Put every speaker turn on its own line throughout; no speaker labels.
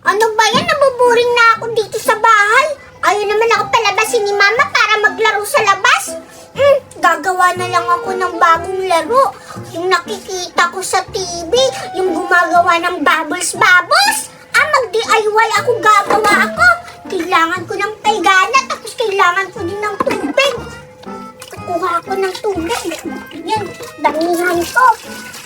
Ano ba yan? Nabuburing na ako dito sa bahay. Ayaw naman ako palabasin ni Mama para maglaro sa labas. Gagawa na lang ako ng bagong laro. Yung nakikita ko sa TV, yung gumagawa ng bubbles-bubbles. Mag-DIY ako, gagawa ako. Kailangan ko ng paigana, tapos kailangan ko din ng tubig. Kukuha ako ng tubig. Yan, damihan ko.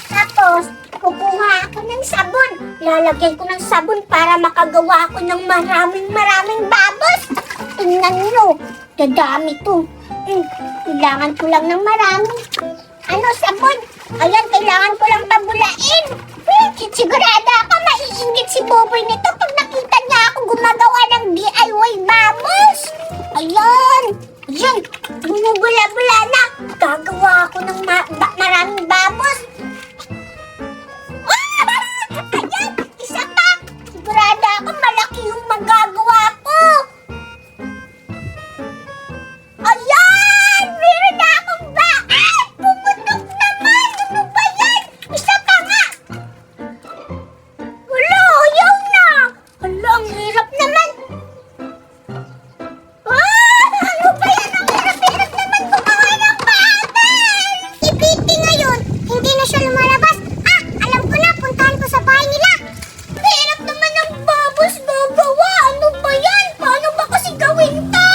Tapos, kukuha ako ng sabon. Lalagyan ko ng sabon para makagawa ako ng maraming bubbles. Tingnan nyo, dadami to. Kailangan ko lang ng maraming sabon. Ayan, kailangan ko lang pabulain. Sigurado ako maiinggit si Boboy nito pag nakita niya ako gumagawa ng DIY bubbles. Ayan, bumubula-bula na. Gagawa ako ng maraming bubbles. Ayan, isa pa. Sigurado ako malaki yung magagawa ko. Ayan, meron na akong pumutok naman. Ano ba yan? Isa pa nga. Wala, ayaw na. Hala, ang hirap naman. Ano ba yan? Ang hirap naman gumawa ng bubbles. Si Piti ngayon, hindi na siya lumalabas. Alam ko na, puntahan ko sa bahay nila. Hirap naman ng bubbles gagawa. Ano ba yan? Paano ba kasi gawin to?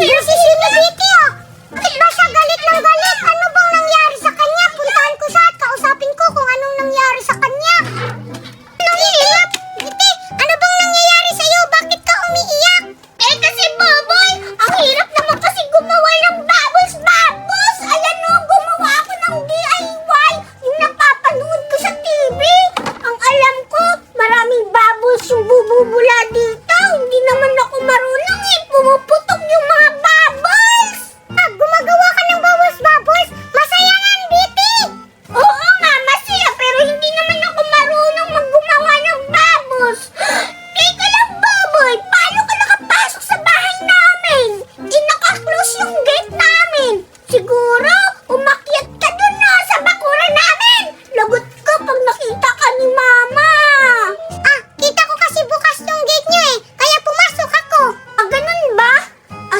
Hirap si Piti, oh. Bakit ba siya galit ng galit? Ano bang nangyari sa kanya? Puntahan ko siya at kausapin ko kung anong nangyari sa kanya. Anong hirap? Piti, ano bang nangyayari sa'yo? Bakit ka umiiyak? Kasi Boboy, ang hirap naman kasi gumawa ng bubbles. Ayan o, gumawa ako ng DIY. Yung napapanood ko sa TV. Ang alam ko, maraming bubbles yung bububula dito. Hindi naman ako marunong pumuputok yung mga bubbles. Gumagawa ka ng bubbles. Masaya nga, Biti. Oo nga, masaya. Pero hindi naman ako marunong maggumawa ng bubbles. Teka lang, Boboy. Paano ka nakapasok sa bahay namin? Naka-close yung gate namin. Siguro, umakyat ka dun sa bakuran namin. Lagot ka pag nakita ka ni Mama. Kita ko kasi bukas yung gate nyo kaya pumasok ako. Ganun ba?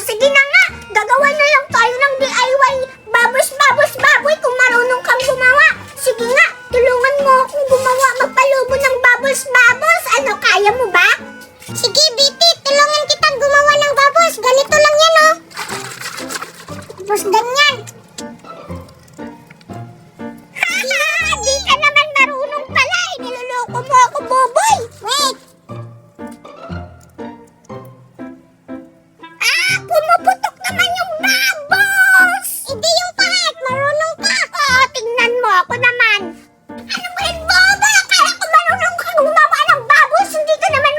Sige na nga, gagawa na lang tayo ng DIY bubbles, kung marunong kang gumawa. Sige nga, tulungan mo akong gumawa, magpalubo ng bubbles. Ano, kaya mo ba? Sige, Biti, tulungan kitang gumawa ng bubbles. Ganito lang yan, oh. Tapos ganyan. Di ka naman marunong pala. Niloloko mo ako, Boboy. Wait. Pumuputok naman yung bubbles. Hindi yung part. Marunong ka. Tingnan mo ako naman. Ano ba yun, Boboy? Akala ko marunong ka gumawa ng bubbles. Hindi ka naman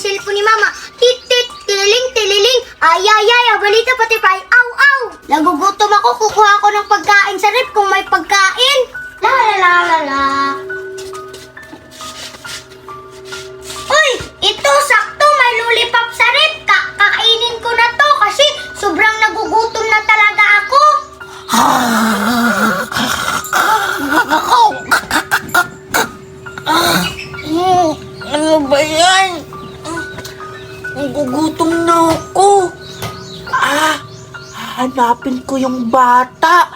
cellphone ni Mama. Tit-tit, tililing, tililing. Ay, ay, ay, abalita pati pa. Aw, aw. Nagugutom ako, kukuha ako ng pagkain sa rep kung may pagkain. La, la, la, la, la. Uy, ito, sakto, may lollipop sa rep. Kakainin ko na to kasi sobrang nagugutom na talaga ako.
Ano ba yan? Nagugutom na ako. Hanapin ko yung bata.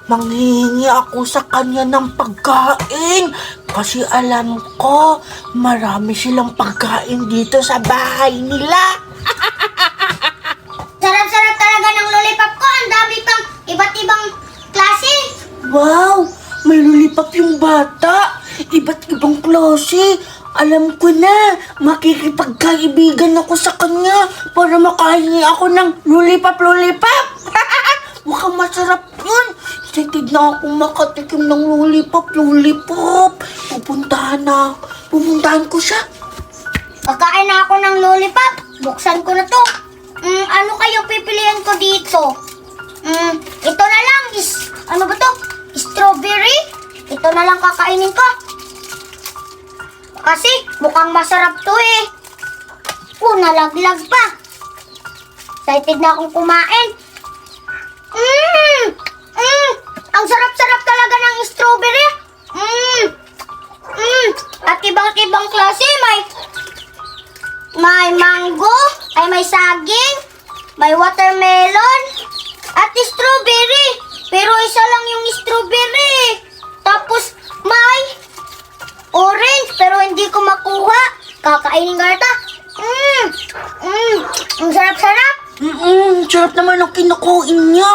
Manghihingi ako sa kanya ng pagkain. Kasi alam ko, marami silang pagkain dito sa bahay nila.
Sarap-sarap talaga ng lollipop ko. Ang dami pang iba't ibang klase.
Wow! May lollipop yung bata. Iba't ibang klase. Alam ko na, makikipagkaibigan ako sa kanya para makahingi ako ng lollipop. Mukhang masarap yun. Excited na akong makatikim ng lollipop. Pupuntahan ko siya.
Kakain na ako ng lollipop. Buksan ko na to. Ano kayo pipilian ko dito? Ito na lang. Ano ba to? Strawberry? Ito na lang kakainin ko. Kasi mukhang masarap to eh. Nalaglag pa. Excited na akong kumain. Ang sarap-sarap talaga ng strawberry. At ibang-ibang klase. May mango, may saging, may watermelon, at strawberry. Pero isa lang yung strawberry. Tapos may orange, pero hindi ko makuha. Kakainin ko ito. Ang sarap-sarap.
Sarap naman ang kinukuin niya.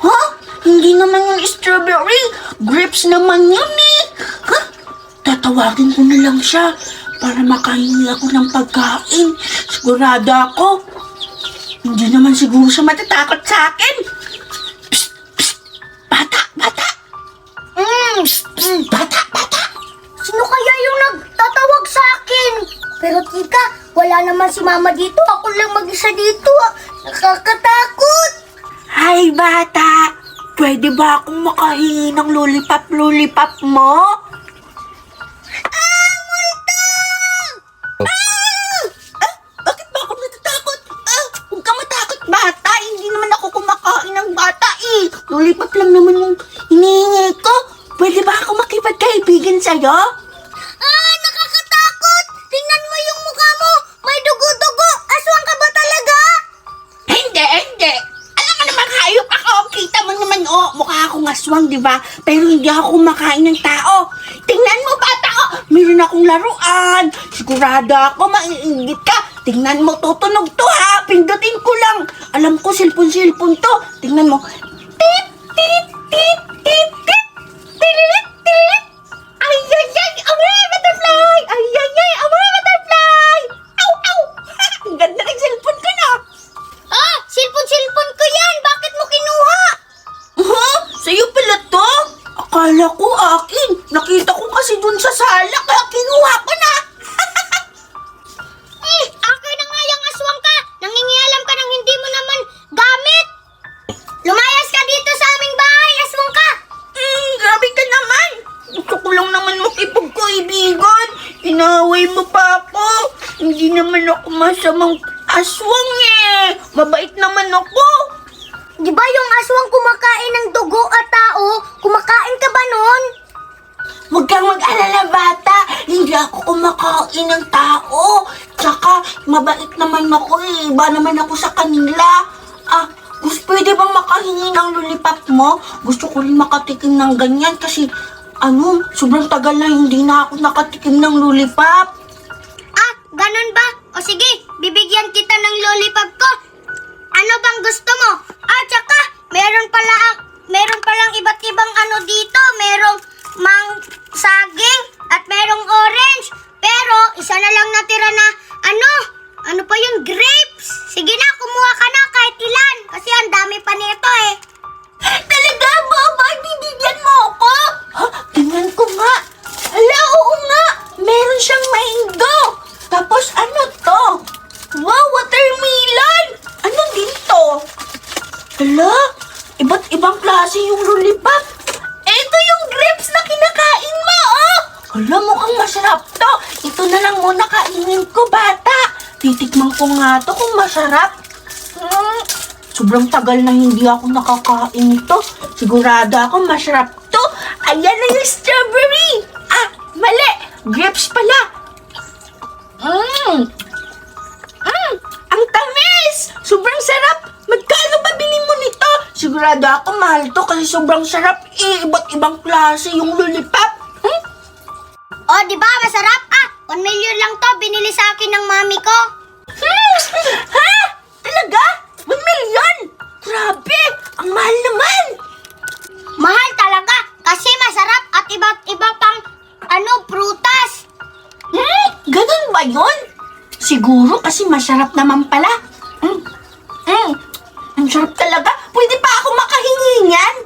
Ha? Hindi naman yung strawberry. Grapes naman yun eh. Ha? Tatawagin ko na lang siya para makahingi ako ng pagkain. Sigurado ako. Hindi naman siguro siya matatakot sa akin. Psst, psst. Bata. Bata.
Sino kaya yung nagtatawag sa akin? Pero tika, wala naman si Mama dito. Ako lang mag-isa dito. Nakakatakot.
Hi, bata. Pwede ba akong makahingi ng lollipop mo? Bakit ba ako natatakot? Huwag ka matakot, bata. Hindi naman ako kumakain ng bata eh. Lollipop lang naman yung hinihingi ko. Pwede ba ako makipagkaibigan sa'yo?
Nakakatakot. Tingnan mo yung mukha mo. May dugo-dugo. Aswang ka ba talaga?
Hindi. Alam mo naman, hayop ako. Kita mo naman, mukha akong aswang, di ba? Pero hindi ako kumakain ng tao. Tingnan mo, bata ko. Meron akong laruan. Sigurado ako, maiingit ka. Tingnan mo, tutunog to ha. Pindutin ko lang. Alam ko, cellphone to. Tingnan mo. Tip, tip, tip, tip, tip. Tililit, tililit. Ay, awa, butterfly. Ay, awa, butterfly. Aw. Ang ganda ng cellphone ko na.
Cellphone ko yan. Bakit mo kinuha?
Ha? Sa'yo pala to? Akala ko akin. Nakita ko kasi dun sa sala kaya kinuha ko na.
Akin na nga yung aswang ka. Nangingialam ka nang hindi mo naman gamit. Lumayas ka dito sa aming bahay, aswang ka.
Grabe ka naman. Gusto ko lang naman makipagkaibigan. Inaway mo pa ako. Hindi naman ako masamang aswang eh. Mabait naman ako.
Di ba yung aswang kumakain ng dugo at tao? Kumakain ka ba nun?
Huwag kang mag-alala, bata. Hindi ako kumakain ng tao. Tsaka, mabait naman ako eh. Iba naman ako sa kanila. Pwede bang makahingi ng lollipop mo? Gusto ko rin makatikim ng ganyan kasi, sobrang tagal na hindi na ako nakatikim ng lollipop.
Ganun ba? O sige, bibigyan kita ng lollipop ko. Ano bang gusto mo? Tsaka, meron palang iba't ibang dito. Merong saging at merong orange. Pero, isa na lang natira na, ano pa yun? Grapes. Sige na, kumuha ka na kahit ilan. Kasi ang dami pa nito eh.
Talaga, Baba? Bibigyan mo ako? Tingnan ko nga. Ala, oo nga. Meron siyang mango. Tapos ano to? Mukhang masarap to. Ito na lang muna kainin ko, bata. Titikman ko nga to kung masarap. Sobrang tagal na hindi ako nakakain ito. Sigurado ako masarap to. Ayan na yung strawberry. Ah, mali. Grapes pala. Ang tamis. Sobrang sarap. Magkano ba bili mo nito? Sigurado ako mahal to kasi sobrang sarap. Iba't ibang klase yung lollipop.
Oh, di ba? Masarap? 1 million lang to. Binili sa akin ng mami ko.
Ha? Talaga? 1 million? Grabe! Ang mahal naman!
Mahal talaga kasi masarap at iba't iba pang prutas.
Ganun ba yun? Siguro kasi masarap naman pala. Ang sarap talaga. Pwede pa ako makahingi niyan?